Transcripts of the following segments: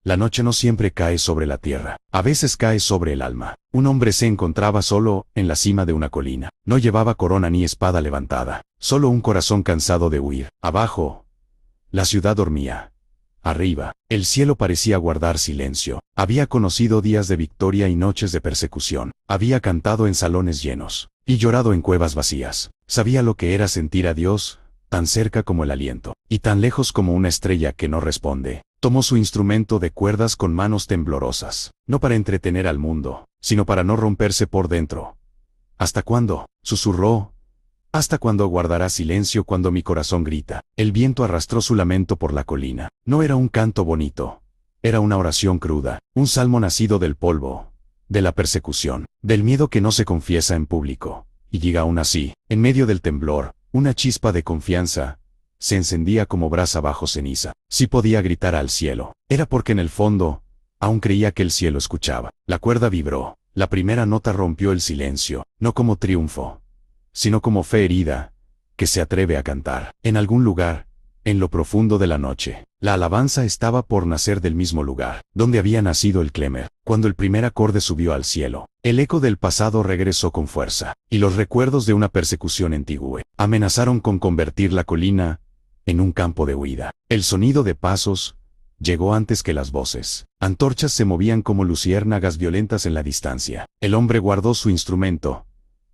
La noche no siempre cae sobre la tierra, a veces cae sobre el alma. Un hombre se encontraba solo, en la cima de una colina. No llevaba corona ni espada levantada, solo un corazón cansado de huir. Abajo, la ciudad dormía. Arriba, el cielo parecía guardar silencio. Había conocido días de victoria y noches de persecución. Había cantado en salones llenos, y llorado en cuevas vacías. Sabía lo que era sentir a Dios, tan cerca como el aliento, y tan lejos como una estrella que no responde. Tomó su instrumento de cuerdas con manos temblorosas, no para entretener al mundo, sino para no romperse por dentro. ¿Hasta cuándo?, susurró. ¿Hasta cuándo guardará silencio cuando mi corazón grita? El viento arrastró su lamento por la colina. No era un canto bonito. Era una oración cruda, un salmo nacido del polvo, de la persecución, del miedo que no se confiesa en público. Y llega aún así, en medio del temblor, una chispa de confianza se encendía como brasa bajo ceniza. Si podía gritar al cielo, era porque en el fondo, aún creía que el cielo escuchaba. La cuerda vibró. La primera nota rompió el silencio, no como triunfo, sino como fe herida, que se atreve a cantar. En algún lugar, en lo profundo de la noche, la alabanza estaba por nacer del mismo lugar, donde había nacido el clémer. Cuando el primer acorde subió al cielo, el eco del pasado regresó con fuerza, y los recuerdos de una persecución antigua amenazaron con convertir la colina en un campo de huida. El sonido de pasos llegó antes que las voces. Antorchas se movían como luciérnagas violentas en la distancia. El hombre guardó su instrumento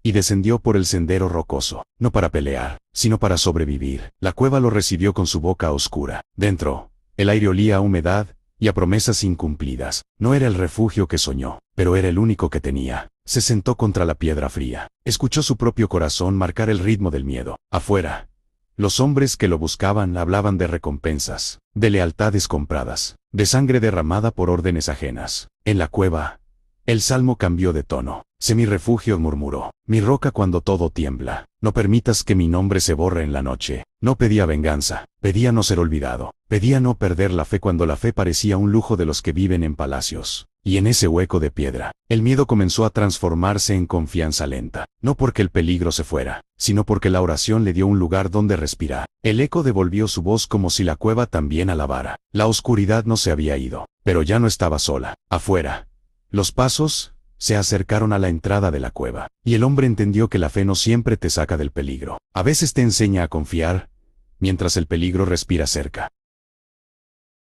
y descendió por el sendero rocoso, no para pelear, sino para sobrevivir. La cueva lo recibió con su boca oscura. Dentro, el aire olía a humedad y a promesas incumplidas. No era el refugio que soñó, pero era el único que tenía. Se sentó contra la piedra fría. Escuchó su propio corazón marcar el ritmo del miedo. Afuera, los hombres que lo buscaban hablaban de recompensas, de lealtades compradas, de sangre derramada por órdenes ajenas. En la cueva, el salmo cambió de tono. Sé mi refugio, murmuró, mi roca cuando todo tiembla. No permitas que mi nombre se borre en la noche. No pedía venganza, pedía no ser olvidado, pedía no perder la fe cuando la fe parecía un lujo de los que viven en palacios. Y en ese hueco de piedra, el miedo comenzó a transformarse en confianza lenta, no porque el peligro se fuera, sino porque la oración le dio un lugar donde respirar. El eco devolvió su voz como si la cueva también alabara. La oscuridad no se había ido, pero ya no estaba sola. Afuera, los pasos se acercaron a la entrada de la cueva, y el hombre entendió que la fe no siempre te saca del peligro. A veces te enseña a confiar, mientras el peligro respira cerca.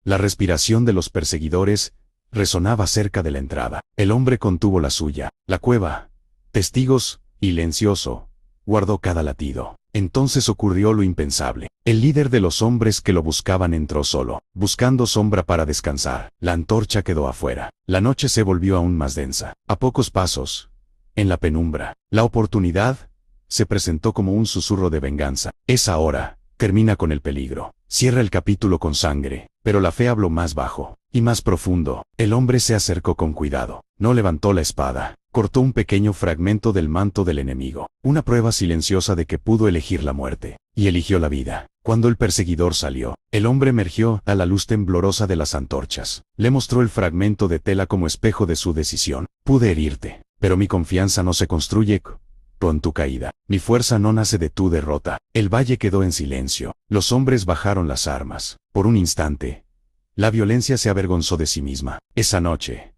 La respiración de los perseguidores resonaba cerca de la entrada. El hombre contuvo la suya. La cueva, testigos, silencioso, guardó cada latido. Entonces ocurrió lo impensable. El líder de los hombres que lo buscaban entró solo, buscando sombra para descansar. La antorcha quedó afuera. La noche se volvió aún más densa. A pocos pasos, en la penumbra, la oportunidad se presentó como un susurro de venganza. Es ahora. Termina con el peligro. Cierra el capítulo con sangre. Pero la fe habló más bajo y más profundo. El hombre se acercó con cuidado. No levantó la espada. Cortó un pequeño fragmento del manto del enemigo. Una prueba silenciosa de que pudo elegir la muerte. Y eligió la vida. Cuando el perseguidor salió, el hombre emergió a la luz temblorosa de las antorchas. Le mostró el fragmento de tela como espejo de su decisión. Pude herirte, pero mi confianza no se construye con tu caída. Mi fuerza no nace de tu derrota. El valle quedó en silencio. Los hombres bajaron las armas. Por un instante, la violencia se avergonzó de sí misma. Esa noche,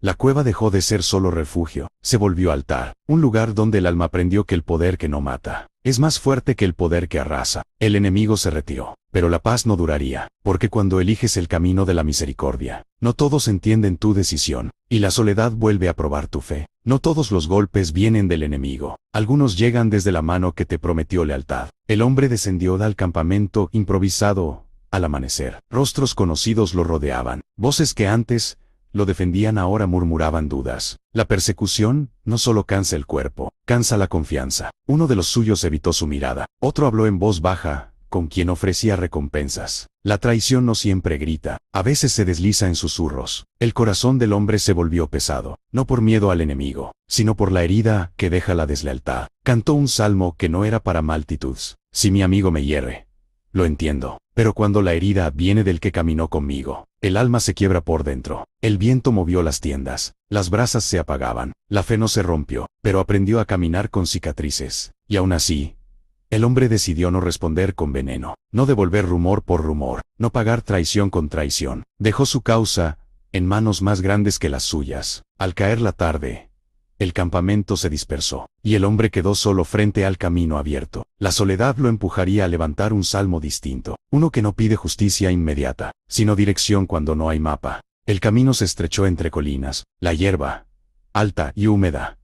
la cueva dejó de ser solo refugio, se volvió altar, un lugar donde el alma aprendió que el poder que no mata es más fuerte que el poder que arrasa. El enemigo se retiró, pero la paz no duraría, porque cuando eliges el camino de la misericordia, no todos entienden tu decisión, y la soledad vuelve a probar tu fe. No todos los golpes vienen del enemigo, algunos llegan desde la mano que te prometió lealtad. El hombre descendió al campamento improvisado al amanecer. Rostros conocidos lo rodeaban, voces que antes lo defendían ahora murmuraban dudas. La persecución no solo cansa el cuerpo, cansa la confianza. Uno de los suyos evitó su mirada, otro habló en voz baja, con quien ofrecía recompensas. La traición no siempre grita, a veces se desliza en susurros. El corazón del hombre se volvió pesado, no por miedo al enemigo, sino por la herida que deja la deslealtad. Cantó un salmo que no era para multitudes. Si mi amigo me hiere, lo entiendo, pero cuando la herida viene del que caminó conmigo, el alma se quiebra por dentro. El viento movió las tiendas, las brasas se apagaban, la fe no se rompió, pero aprendió a caminar con cicatrices. Y aún así, el hombre decidió no responder con veneno, no devolver rumor por rumor, no pagar traición con traición. Dejó su causa en manos más grandes que las suyas. Al caer la tarde, el campamento se dispersó, y el hombre quedó solo frente al camino abierto. La soledad lo empujaría a levantar un salmo distinto, uno que no pide justicia inmediata, sino dirección cuando no hay mapa. El camino se estrechó entre colinas, la hierba, alta y húmeda,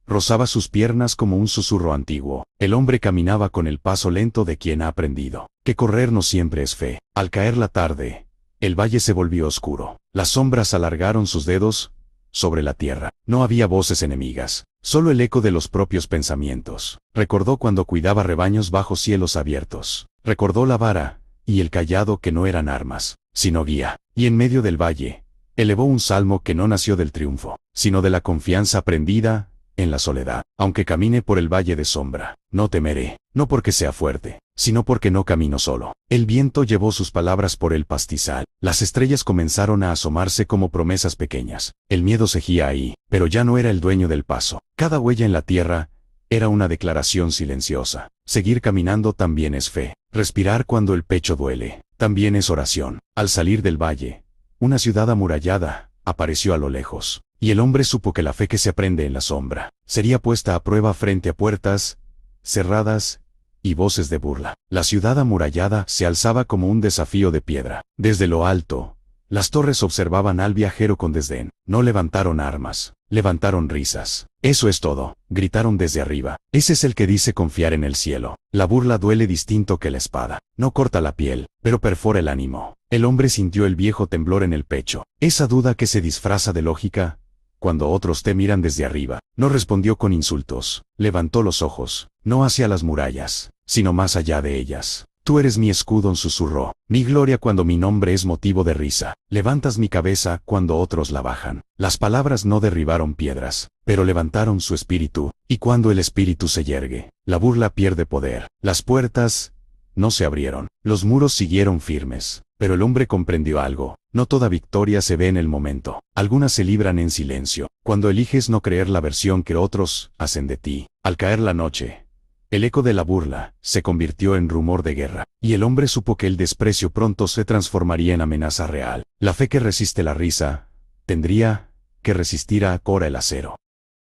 rozaba sus piernas como un susurro antiguo. El hombre caminaba con el paso lento de quien ha aprendido que correr no siempre es fe. Al caer la tarde, el valle se volvió oscuro. Las sombras alargaron sus dedos sobre la tierra. No había voces enemigas, solo el eco de los propios pensamientos. Recordó cuando cuidaba rebaños bajo cielos abiertos. Recordó la vara y el cayado que no eran armas, sino guía. Y en medio del valle, elevó un salmo que no nació del triunfo, sino de la confianza aprendida en la soledad. Aunque camine por el valle de sombra, no temeré, no porque sea fuerte, sino porque no camino solo. El viento llevó sus palabras por el pastizal. Las estrellas comenzaron a asomarse como promesas pequeñas. El miedo seguía ahí, pero ya no era el dueño del paso. Cada huella en la tierra era una declaración silenciosa. Seguir caminando también es fe. Respirar cuando el pecho duele, también es oración. Al salir del valle, una ciudad amurallada apareció a lo lejos, y el hombre supo que la fe que se aprende en la sombra sería puesta a prueba frente a puertas cerradas y voces de burla. La ciudad amurallada se alzaba como un desafío de piedra. Desde lo alto, las torres observaban al viajero con desdén. No levantaron armas, levantaron risas. Eso es todo, gritaron desde arriba. Ese es el que dice confiar en el cielo. La burla duele distinto que la espada. No corta la piel, pero perfora el ánimo. El hombre sintió el viejo temblor en el pecho. Esa duda que se disfraza de lógica cuando otros te miran desde arriba. No respondió con insultos. Levantó los ojos, no hacia las murallas, sino más allá de ellas. Tú eres mi escudo, susurró. Mi gloria cuando mi nombre es motivo de risa. Levantas mi cabeza cuando otros la bajan. Las palabras no derribaron piedras, pero levantaron su espíritu. Y cuando el espíritu se yergue, la burla pierde poder. Las puertas no se abrieron. Los muros siguieron firmes. Pero el hombre comprendió algo. No toda victoria se ve en el momento. Algunas se libran en silencio, cuando eliges no creer la versión que otros hacen de ti. Al caer la noche, el eco de la burla se convirtió en rumor de guerra, y el hombre supo que el desprecio pronto se transformaría en amenaza real. La fe que resiste la risa tendría que resistir a Cora el acero.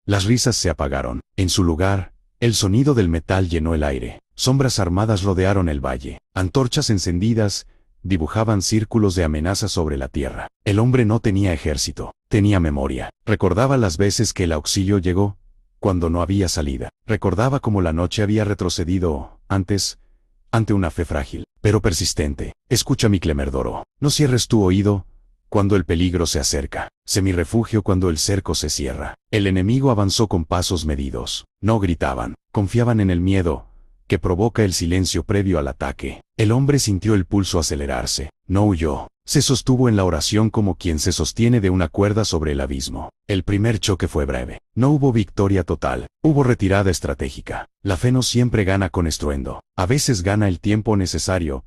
Las risas se apagaron. En su lugar, el sonido del metal llenó el aire. Sombras armadas rodearon el valle. Antorchas encendidas dibujaban círculos de amenaza sobre la tierra. El hombre no tenía ejército, tenía memoria. Recordaba las veces que el auxilio llegó, cuando no había salida. Recordaba cómo la noche había retrocedido antes, ante una fe frágil, pero persistente. Escucha mi Clemerdoro, no cierres tu oído cuando el peligro se acerca. Sé mi refugio cuando el cerco se cierra. El enemigo avanzó con pasos medidos. No gritaban, confiaban en el miedo que provoca el silencio previo al ataque. El hombre sintió el pulso acelerarse. No huyó. Se sostuvo en la oración como quien se sostiene de una cuerda sobre el abismo. El primer choque fue breve. No hubo victoria total. Hubo retirada estratégica. La fe no siempre gana con estruendo. A veces gana el tiempo necesario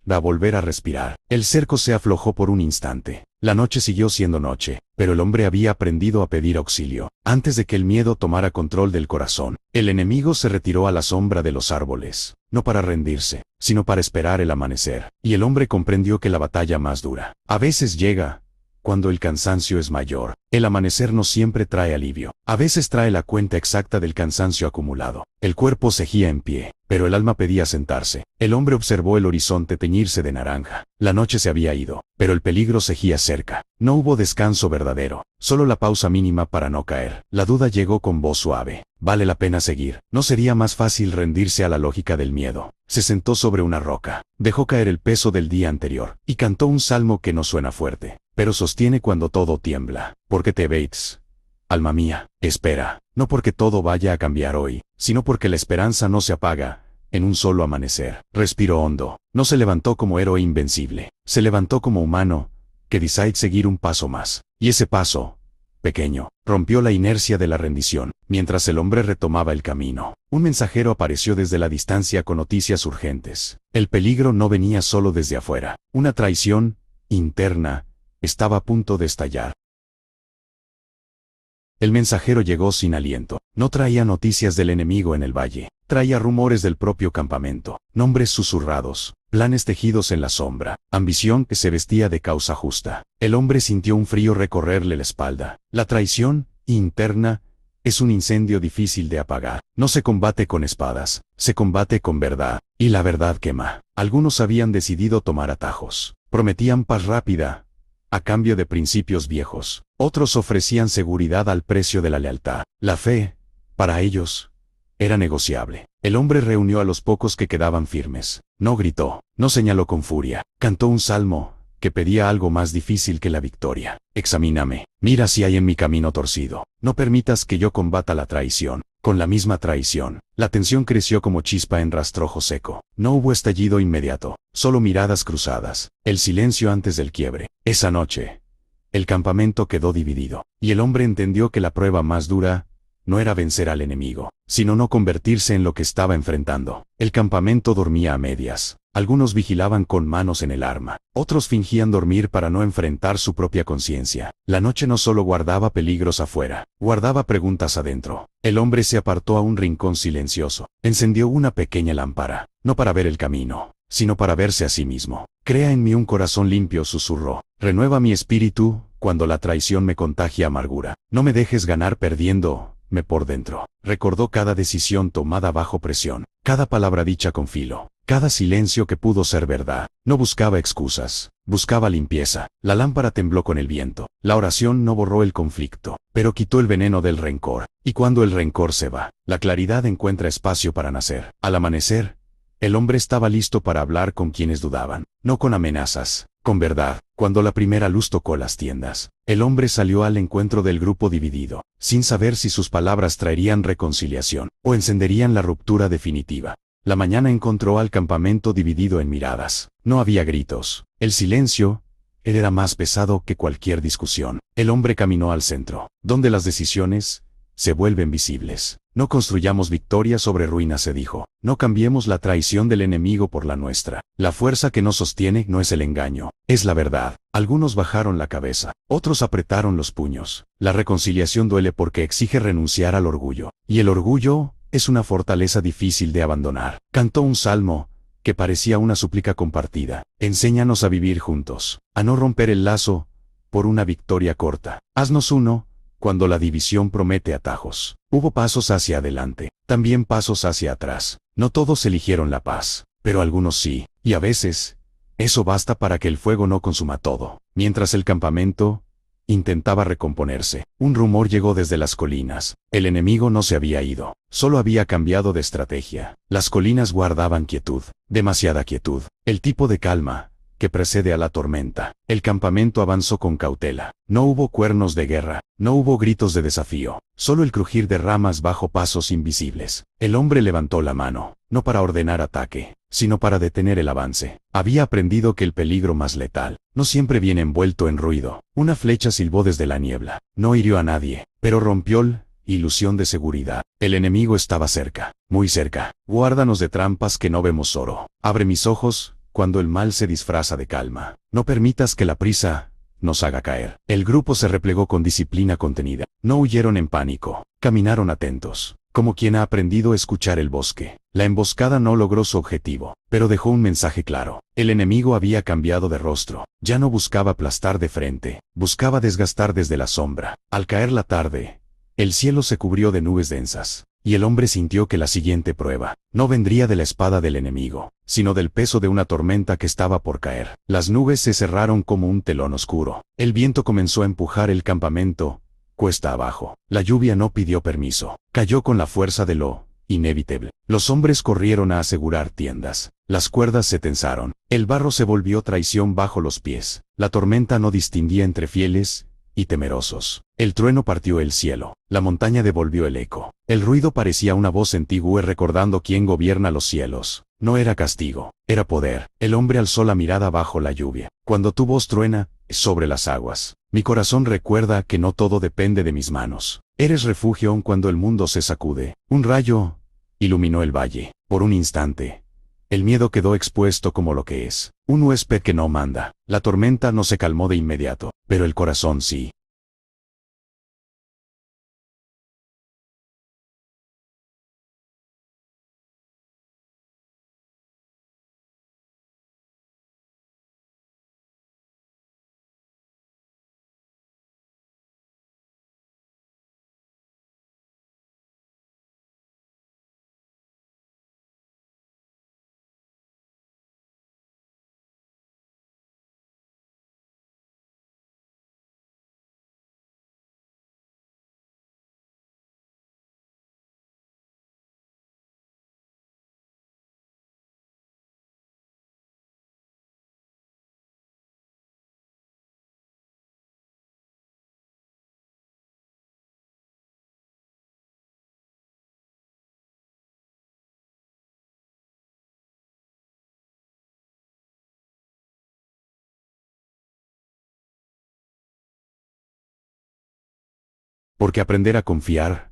para volver a respirar. El cerco se aflojó por un instante. La noche siguió siendo noche, pero el hombre había aprendido a pedir auxilio. Antes de que el miedo tomara control del corazón, el enemigo se retiró a la sombra de los árboles, no para rendirse, sino para esperar el amanecer. Y el hombre comprendió que la batalla más dura a veces llega cuando el cansancio es mayor. El amanecer no siempre trae alivio. A veces trae la cuenta exacta del cansancio acumulado. El cuerpo seguía en pie, pero el alma pedía sentarse. El hombre observó el horizonte teñirse de naranja. La noche se había ido, pero el peligro seguía cerca. No hubo descanso verdadero, solo la pausa mínima para no caer. La duda llegó con voz suave. Vale la pena seguir. ¿No sería más fácil rendirse a la lógica del miedo? Se sentó sobre una roca, dejó caer el peso del día anterior, y cantó un salmo que no suena fuerte, pero sostiene cuando todo tiembla. ¿Por qué te veis? Alma mía, espera, no porque todo vaya a cambiar hoy, sino porque la esperanza no se apaga en un solo amanecer. Respiró hondo. No se levantó como héroe invencible, se levantó como humano que decide seguir un paso más. Y ese paso, pequeño, rompió la inercia de la rendición. Mientras el hombre retomaba el camino, un mensajero apareció desde la distancia con noticias urgentes. El peligro no venía solo desde afuera. Una traición interna estaba a punto de estallar. El mensajero llegó sin aliento. No traía noticias del enemigo en el valle. Traía rumores del propio campamento, nombres susurrados, planes tejidos en la sombra, ambición que se vestía de causa justa. El hombre sintió un frío recorrerle la espalda. La traición, interna, es un incendio difícil de apagar. No se combate con espadas, se combate con verdad, y la verdad quema. Algunos habían decidido tomar atajos. Prometían paz rápida, a cambio de principios viejos. Otros ofrecían seguridad al precio de la lealtad. La fe, para ellos, era negociable. El hombre reunió a los pocos que quedaban firmes. No gritó, no señaló con furia. Cantó un salmo que pedía algo más difícil que la victoria. Examíname, mira si hay en mi camino torcido. No permitas que yo combata la traición. Con la misma traición, la tensión creció como chispa en rastrojo seco. No hubo estallido inmediato, solo miradas cruzadas, el silencio antes del quiebre. Esa noche, el campamento quedó dividido, y el hombre entendió que la prueba más dura no era vencer al enemigo, sino no convertirse en lo que estaba enfrentando. El campamento dormía a medias. Algunos vigilaban con manos en el arma. Otros fingían dormir para no enfrentar su propia conciencia. La noche no solo guardaba peligros afuera, guardaba preguntas adentro. El hombre se apartó a un rincón silencioso. Encendió una pequeña lámpara, no para ver el camino, sino para verse a sí mismo. Crea en mí un corazón limpio, susurró. Renueva mi espíritu cuando la traición me contagia amargura. No me dejes ganar perdiendo me por dentro. Recordó cada decisión tomada bajo presión, cada palabra dicha con filo, cada silencio que pudo ser verdad. No buscaba excusas, buscaba limpieza. La lámpara tembló con el viento. La oración no borró el conflicto, pero quitó el veneno del rencor. Y cuando el rencor se va, la claridad encuentra espacio para nacer. Al amanecer, el hombre estaba listo para hablar con quienes dudaban, no con amenazas, con verdad. Cuando la primera luz tocó las tiendas, el hombre salió al encuentro del grupo dividido, sin saber si sus palabras traerían reconciliación o encenderían la ruptura definitiva. La mañana encontró al campamento dividido en miradas. No había gritos. El silencio, él era más pesado que cualquier discusión. El hombre caminó al centro, donde las decisiones se vuelven visibles. No construyamos victoria sobre ruinas, se dijo. No cambiemos la traición del enemigo por la nuestra. La fuerza que nos sostiene no es el engaño, es la verdad. Algunos bajaron la cabeza, otros apretaron los puños. La reconciliación duele porque exige renunciar al orgullo, y el orgullo es una fortaleza difícil de abandonar. Cantó un salmo que parecía una súplica compartida. Enséñanos a vivir juntos, a no romper el lazo por una victoria corta. Haznos uno cuando la división promete atajos. Hubo pasos hacia adelante, también pasos hacia atrás. No todos eligieron la paz, pero algunos sí, y a veces, eso basta para que el fuego no consuma todo. Mientras el campamento intentaba recomponerse, un rumor llegó desde las colinas. El enemigo no se había ido, solo había cambiado de estrategia. Las colinas guardaban quietud, demasiada quietud, el tipo de calma que precede a la tormenta. El campamento avanzó con cautela. No hubo cuernos de guerra, no hubo gritos de desafío, solo el crujir de ramas bajo pasos invisibles. El hombre levantó la mano, no para ordenar ataque, sino para detener el avance. Había aprendido que el peligro más letal no siempre viene envuelto en ruido. Una flecha silbó desde la niebla. No hirió a nadie, pero rompió la ilusión de seguridad. El enemigo estaba cerca, muy cerca. Guárdanos de trampas que no vemos, oro. Abre mis ojos cuando el mal se disfraza de calma. No permitas que la prisa nos haga caer. El grupo se replegó con disciplina contenida. No huyeron en pánico. Caminaron atentos, como quien ha aprendido a escuchar el bosque. La emboscada no logró su objetivo, pero dejó un mensaje claro. El enemigo había cambiado de rostro. Ya no buscaba aplastar de frente, buscaba desgastar desde la sombra. Al caer la tarde, el cielo se cubrió de nubes densas, y el hombre sintió que la siguiente prueba no vendría de la espada del enemigo, sino del peso de una tormenta que estaba por caer. Las nubes se cerraron como un telón oscuro. El viento comenzó a empujar el campamento cuesta abajo. La lluvia no pidió permiso. Cayó con la fuerza de lo inevitable. Los hombres corrieron a asegurar tiendas. Las cuerdas se tensaron. El barro se volvió traición bajo los pies. La tormenta no distinguía entre fieles y temerosos. El trueno partió el cielo. La montaña devolvió el eco. El ruido parecía una voz antigua recordando quién gobierna los cielos. No era castigo, era poder. El hombre alzó la mirada bajo la lluvia. Cuando tu voz truena sobre las aguas, mi corazón recuerda que no todo depende de mis manos. Eres refugio aun cuando el mundo se sacude. Un rayo iluminó el valle. Por un instante, el miedo quedó expuesto como lo que es, un huésped que no manda. La tormenta no se calmó de inmediato, pero el corazón sí. porque aprender a confiar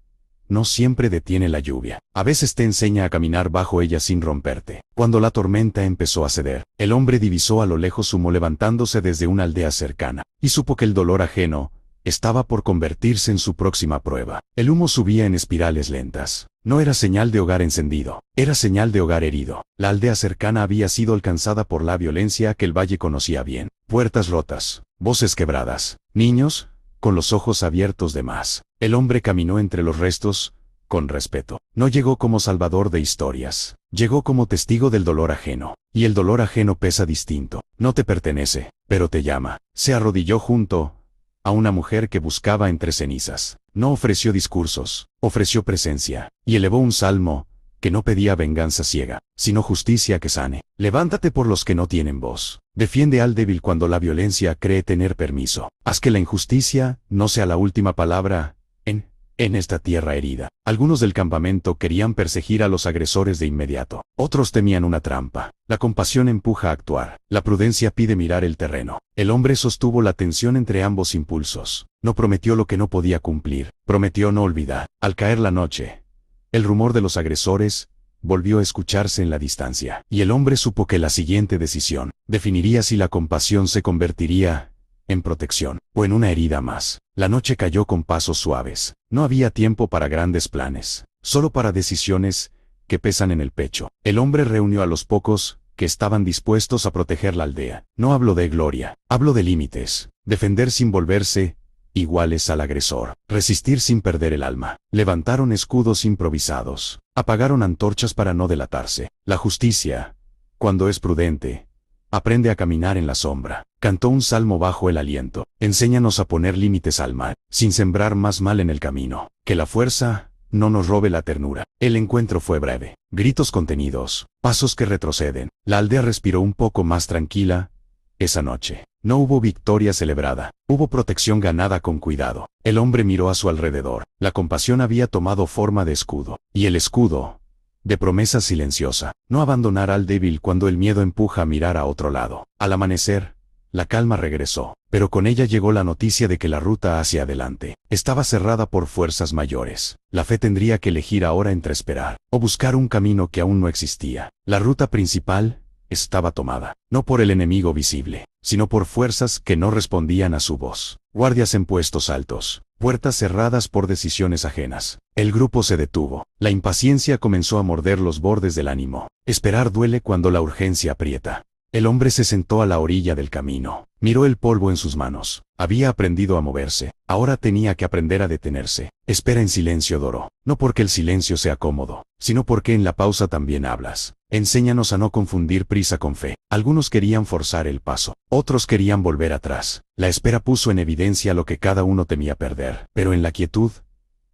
no siempre detiene la lluvia. A veces te enseña a caminar bajo ella sin romperte. Cuando la tormenta empezó a ceder, el hombre divisó a lo lejos humo levantándose desde una aldea cercana, y supo que el dolor ajeno estaba por convertirse en su próxima prueba. El humo subía en espirales lentas. No era señal de hogar encendido, era señal de hogar herido. La aldea cercana había sido alcanzada por la violencia que el valle conocía bien. Puertas rotas, voces quebradas, niños con los ojos abiertos de más. El hombre caminó entre los restos, con respeto. No llegó como salvador de historias, llegó como testigo del dolor ajeno. Y el dolor ajeno pesa distinto. No te pertenece, pero te llama. Se arrodilló junto a una mujer que buscaba entre cenizas. No ofreció discursos, ofreció presencia, y elevó un salmo que no pedía venganza ciega, sino justicia que sane. Levántate por los que no tienen voz. Defiende al débil cuando la violencia cree tener permiso. Haz que la injusticia no sea la última palabra en esta tierra herida. Algunos del campamento querían perseguir a los agresores de inmediato. Otros temían una trampa. La compasión empuja a actuar. La prudencia pide mirar el terreno. El hombre sostuvo la tensión entre ambos impulsos. No prometió lo que no podía cumplir. Prometió no olvidar. Al caer la noche, el rumor de los agresores volvió a escucharse en la distancia. Y el hombre supo que la siguiente decisión definiría si la compasión se convertiría en protección o en una herida más. La noche cayó con pasos suaves. No había tiempo para grandes planes, solo para decisiones que pesan en el pecho. El hombre reunió a los pocos que estaban dispuestos a proteger la aldea. No hablo de gloria, hablo de límites. Defender sin volverse iguales al agresor. Resistir sin perder el alma. Levantaron escudos improvisados. Apagaron antorchas para no delatarse. La justicia, cuando es prudente, aprende a caminar en la sombra. Cantó un salmo bajo el aliento. Enséñanos a poner límites al mal, sin sembrar más mal en el camino. Que la fuerza no nos robe la ternura. El encuentro fue breve. Gritos contenidos, pasos que retroceden. La aldea respiró un poco más tranquila. Esa noche no hubo victoria celebrada, hubo protección ganada con cuidado. El hombre miró a su alrededor. La compasión había tomado forma de escudo. Y el escudo de promesa silenciosa. No abandonar al débil cuando el miedo empuja a mirar a otro lado. Al amanecer, la calma regresó, pero con ella llegó la noticia de que la ruta hacia adelante estaba cerrada por fuerzas mayores. La fe tendría que elegir ahora entre esperar o buscar un camino que aún no existía. La ruta principal estaba tomada, no por el enemigo visible, sino por fuerzas que no respondían a su voz. Guardias en puestos altos, puertas cerradas por decisiones ajenas. El grupo se detuvo. La impaciencia comenzó a morder los bordes del ánimo. Esperar duele cuando la urgencia aprieta. El hombre se sentó a la orilla del camino. Miró el polvo en sus manos. Había aprendido a moverse. Ahora tenía que aprender a detenerse. Espera en silencio, Doro. No porque el silencio sea cómodo, sino porque en la pausa también hablas. Enséñanos a no confundir prisa con fe. Algunos querían forzar el paso. Otros querían volver atrás. La espera puso en evidencia lo que cada uno temía perder. Pero en la quietud,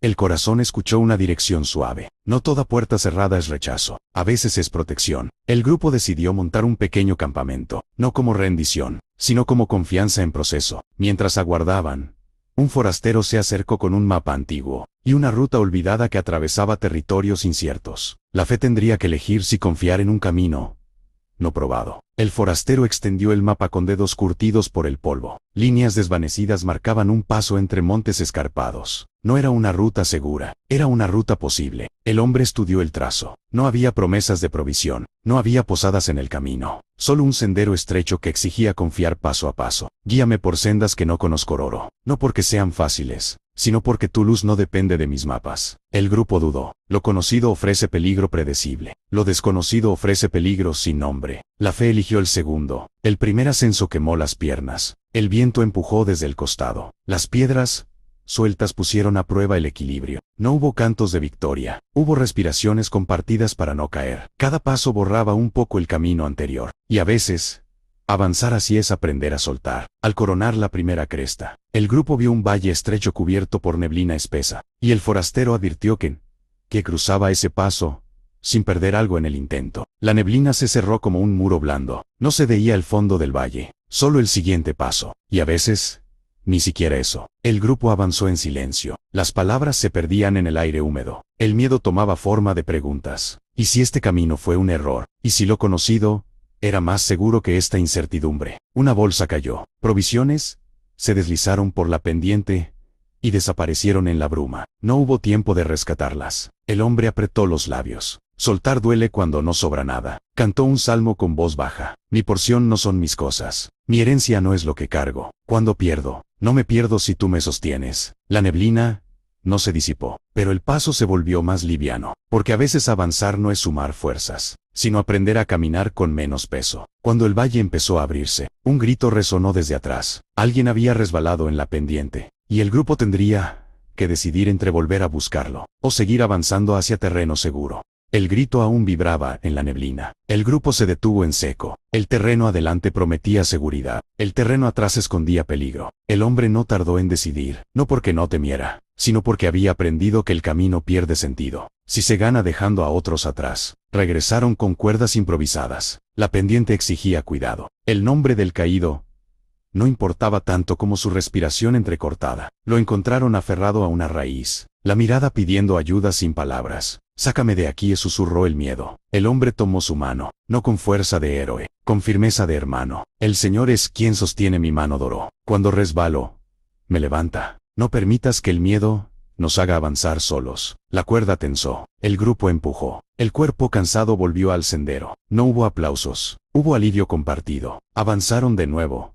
el corazón escuchó una dirección suave. No toda puerta cerrada es rechazo. A veces es protección. El grupo decidió montar un pequeño campamento, no como rendición, sino como confianza en proceso. Mientras aguardaban, un forastero se acercó con un mapa antiguo y una ruta olvidada que atravesaba territorios inciertos. La fe tendría que elegir si confiar en un camino no probado. El forastero extendió el mapa con dedos curtidos por el polvo. Líneas desvanecidas marcaban un paso entre montes escarpados. No era una ruta segura, era una ruta posible. El hombre estudió el trazo. No había promesas de provisión, no había posadas en el camino. Solo un sendero estrecho que exigía confiar paso a paso. Guíame por sendas que no conozco, Roro. No porque sean fáciles, sino porque tu luz no depende de mis mapas. El grupo dudó. Lo conocido ofrece peligro predecible. Lo desconocido ofrece peligro sin nombre. La fe eligió el segundo. El primer ascenso quemó las piernas. El viento empujó desde el costado. Las piedras sueltas pusieron a prueba el equilibrio. No hubo cantos de victoria. Hubo respiraciones compartidas para no caer. Cada paso borraba un poco el camino anterior. Y a veces, avanzar así es aprender a soltar. Al coronar la primera cresta, el grupo vio un valle estrecho cubierto por neblina espesa. Y el forastero advirtió que cruzaba ese paso sin perder algo en el intento. La neblina se cerró como un muro blando. No se veía el fondo del valle, solo el siguiente paso. Y a veces, ni siquiera eso. El grupo avanzó en silencio. Las palabras se perdían en el aire húmedo. El miedo tomaba forma de preguntas. ¿Y si este camino fue un error? ¿Y si lo conocido era más seguro que esta incertidumbre? Una bolsa cayó. Provisiones se deslizaron por la pendiente y desaparecieron en la bruma. No hubo tiempo de rescatarlas. El hombre apretó los labios. Soltar duele cuando no sobra nada. Cantó un salmo con voz baja. Mi porción no son mis cosas. Mi herencia no es lo que cargo. Cuando pierdo, no me pierdo si tú me sostienes. La neblina no se disipó, pero el paso se volvió más liviano, porque a veces avanzar no es sumar fuerzas, sino aprender a caminar con menos peso. Cuando el valle empezó a abrirse, un grito resonó desde atrás. Alguien había resbalado en la pendiente, y el grupo tendría que decidir entre volver a buscarlo, o seguir avanzando hacia terreno seguro. El grito aún vibraba en la neblina. El grupo se detuvo en seco. El terreno adelante prometía seguridad. El terreno atrás escondía peligro. El hombre no tardó en decidir, no porque no temiera, sino porque había aprendido que el camino pierde sentido si se gana dejando a otros atrás. Regresaron con cuerdas improvisadas. La pendiente exigía cuidado. El nombre del caído no importaba tanto como su respiración entrecortada. Lo encontraron aferrado a una raíz, la mirada pidiendo ayuda sin palabras. Sácame de aquí, susurró el miedo. El hombre tomó su mano, no con fuerza de héroe, con firmeza de hermano. El Señor es quien sostiene mi mano, doró. Cuando resbalo, me levanta. No permitas que el miedo nos haga avanzar solos. La cuerda tensó. El grupo empujó. El cuerpo cansado volvió al sendero. No hubo aplausos. Hubo alivio compartido. Avanzaron de nuevo.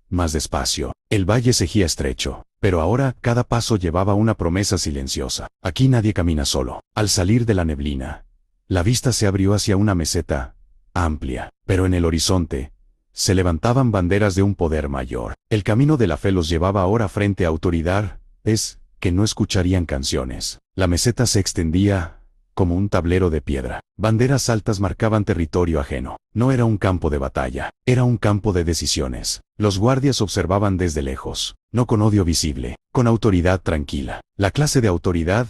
Más despacio. El valle seguía estrecho, pero ahora cada paso llevaba una promesa silenciosa. Aquí nadie camina solo. Al salir de la neblina, la vista se abrió hacia una meseta amplia, pero en el horizonte se levantaban banderas de un poder mayor. El camino de la fe los llevaba ahora frente a autoridades que no escucharían canciones. La meseta se extendía como un tablero de piedra. Banderas altas marcaban territorio ajeno. No era un campo de batalla, era un campo de decisiones. Los guardias observaban desde lejos, no con odio visible, con autoridad tranquila. La clase de autoridad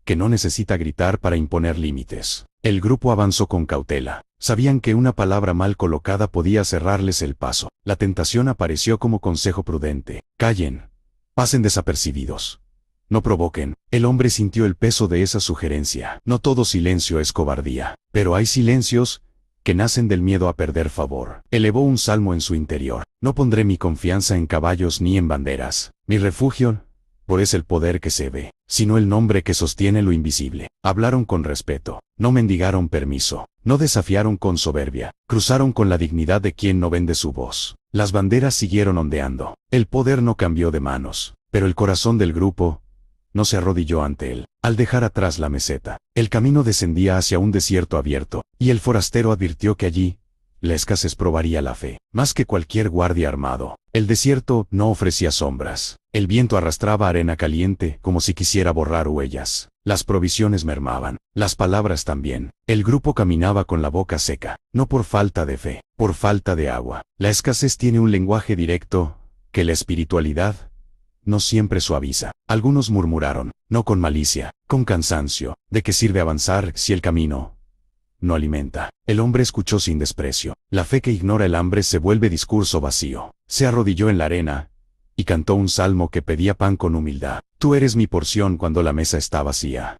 que no necesita gritar para imponer límites. El grupo avanzó con cautela. Sabían que una palabra mal colocada podía cerrarles el paso. La tentación apareció como consejo prudente. Callen. Pasen desapercibidos. No provoquen. El hombre sintió el peso de esa sugerencia. No todo silencio es cobardía, pero hay silencios que nacen del miedo a perder favor. Elevó un salmo en su interior. No pondré mi confianza en caballos ni en banderas. Mi refugio no es el poder que se ve, sino el nombre que sostiene lo invisible. Hablaron con respeto. No mendigaron permiso. No desafiaron con soberbia. Cruzaron con la dignidad de quien no vende su voz. Las banderas siguieron ondeando. El poder no cambió de manos, pero el corazón del grupo no se arrodilló ante él. Al dejar atrás la meseta, el camino descendía hacia un desierto abierto, y el forastero advirtió que allí la escasez probaría la fe. Más que cualquier guardia armado, el desierto no ofrecía sombras. El viento arrastraba arena caliente como si quisiera borrar huellas. Las provisiones mermaban, las palabras también. El grupo caminaba con la boca seca, no por falta de fe, por falta de agua. La escasez tiene un lenguaje directo que la espiritualidad no siempre suaviza. Algunos murmuraron, no con malicia, con cansancio. ¿De qué sirve avanzar si el camino no alimenta? El hombre escuchó sin desprecio. La fe que ignora el hambre se vuelve discurso vacío. Se arrodilló en la arena y cantó un salmo que pedía pan con humildad. Tú eres mi porción cuando la mesa está vacía.